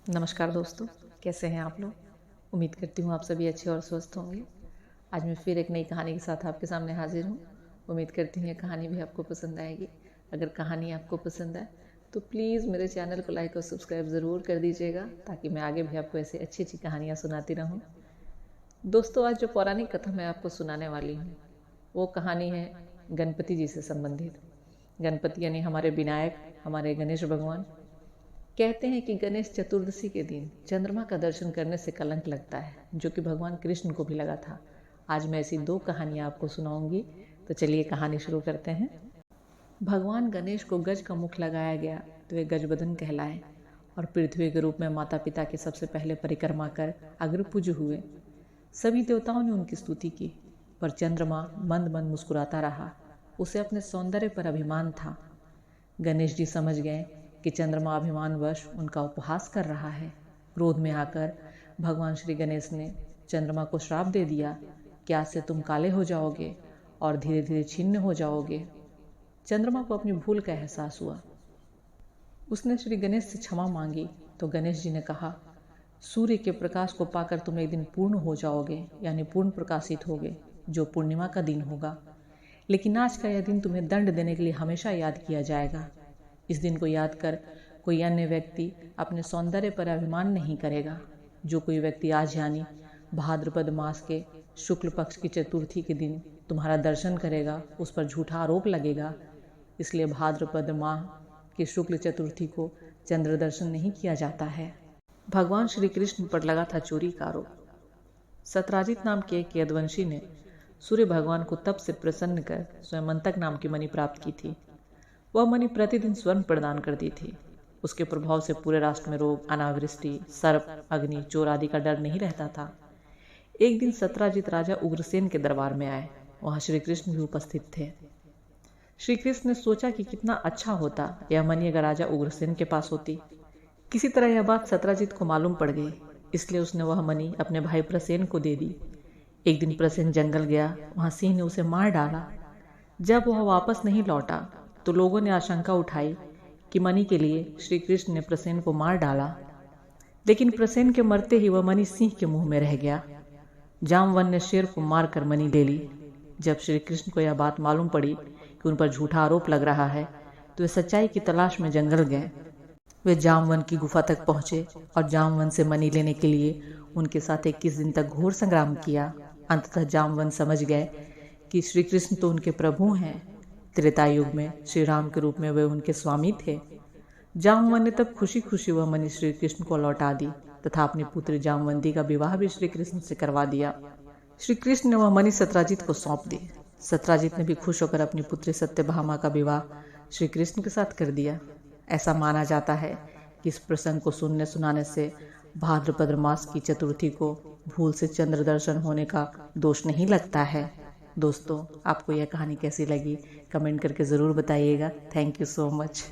नमस्कार दोस्तों, कैसे हैं आप लोग। उम्मीद करती हूँ आप सभी अच्छे और स्वस्थ होंगे। आज मैं फिर एक नई कहानी के साथ आपके सामने हाजिर हूँ। उम्मीद करती हूँ ये कहानी भी आपको पसंद आएगी। अगर कहानी आपको पसंद आए तो प्लीज़ मेरे चैनल को लाइक और सब्सक्राइब ज़रूर कर दीजिएगा, ताकि मैं आगे भी आपको ऐसे अच्छी अच्छी कहानियाँ सुनाती रहूँ। दोस्तों, आज जो पौराणिक कथा मैं आपको सुनाने वाली हूँ वो कहानी है गणपति जी से संबंधित। गणपति यानी हमारे विनायक, हमारे गणेश भगवान। कहते हैं कि गणेश चतुर्दशी के दिन चंद्रमा का दर्शन करने से कलंक लगता है, जो कि भगवान कृष्ण को भी लगा था। आज मैं ऐसी 2 कहानियाँ आपको सुनाऊंगी, तो चलिए कहानी शुरू करते हैं। भगवान गणेश को गज का मुख लगाया गया तो वे गजबदन कहलाए और पृथ्वी के रूप में माता पिता की सबसे पहले परिक्रमा कर अग्रपूज्य हुए। सभी देवताओं ने उनकी स्तुति की, पर चंद्रमा मंद मंद मुस्कुराता रहा। उसे अपने सौंदर्य पर अभिमान था। गणेश जी समझ गए कि चंद्रमा अभिमानवश उनका उपहास कर रहा है। क्रोध में आकर भगवान श्री गणेश ने चंद्रमा को श्राप दे दिया कि आज से तुम काले हो जाओगे और धीरे धीरे छिन्न हो जाओगे। चंद्रमा को अपनी भूल का एहसास हुआ। उसने श्री गणेश से क्षमा मांगी तो गणेश जी ने कहा, सूर्य के प्रकाश को पाकर तुम एक दिन पूर्ण हो जाओगे, यानी पूर्ण प्रकाशित होगे, जो पूर्णिमा का दिन होगा। लेकिन आज का यह दिन तुम्हें दंड देने के लिए हमेशा याद किया जाएगा। इस दिन को याद कर कोई अन्य व्यक्ति अपने सौंदर्य पर अभिमान नहीं करेगा। जो कोई व्यक्ति आज यानी भाद्रपद मास के शुक्ल पक्ष की चतुर्थी के दिन तुम्हारा दर्शन करेगा, उस पर झूठा आरोप लगेगा। इसलिए भाद्रपद माह की शुक्ल चतुर्थी को चंद्र दर्शन नहीं किया जाता है। भगवान श्री कृष्ण पर लगा था चोरी का आरोप। सत्राजित नाम के एक यदुवंशी ने सूर्य भगवान को तप से प्रसन्न कर स्वयंतक नाम की मणि प्राप्त की थी। वह मणि प्रतिदिन स्वर्ण प्रदान करती थी। उसके प्रभाव से पूरे राष्ट्र में रोग, अनावृष्टि, सर्प, अग्नि, चोर आदि का डर नहीं रहता था। एक दिन सत्राजित राजा उग्रसेन के दरबार में आए। वहां श्री कृष्ण भी उपस्थित थे। श्री कृष्ण ने सोचा कि कितना अच्छा होता यह मणि अगर राजा उग्रसेन के पास होती। किसी तरह यह बात सत्राजित को मालूम पड़ गई, इसलिए उसने वह मणि अपने भाई प्रसेन को दे दी। एक दिन प्रसेन जंगल गया। वहां सिंह ने उसे मार डाला। जब वह वापस नहीं लौटा तो लोगों ने आशंका उठाई कि मणि के लिए श्री कृष्ण ने प्रसेन को मार डाला। लेकिन प्रसेन के मरते ही वह मणि सिंह के मुंह में रह गया। जामवन ने शेर को मारकर मणि ले ली। जब श्री कृष्ण को यह बात मालूम पड़ी कि उन पर झूठा आरोप लग रहा है, तो वे सच्चाई की तलाश में जंगल गए। वे जामवन की गुफा तक पहुंचे और जामवन से मणि लेने के लिए उनके साथ 21 दिन तक घोर संग्राम किया। अंततः जामवन समझ गए कि श्री कृष्ण तो उनके प्रभु हैं। त्रेता युग में श्री राम के रूप में वे उनके स्वामी थे। जामवन ने तब खुशी खुशी वह मणि श्री कृष्ण को लौटा दी तथा अपनी पुत्री जामवंती का विवाह भी श्री कृष्ण से करवा दिया। श्री कृष्ण ने वह मणि सत्राजित को सौंप दी। सत्राजित ने भी खुश होकर अपनी पुत्री सत्यभामा का विवाह श्री कृष्ण के साथ कर दिया। ऐसा माना जाता है कि इस प्रसंग को सुनने सुनाने से भाद्रपद मास की चतुर्थी को भूल से चंद्र दर्शन होने का दोष नहीं लगता है। दोस्तों, आपको यह कहानी कैसी लगी कमेंट करके ज़रूर बताइएगा। Thank you so much.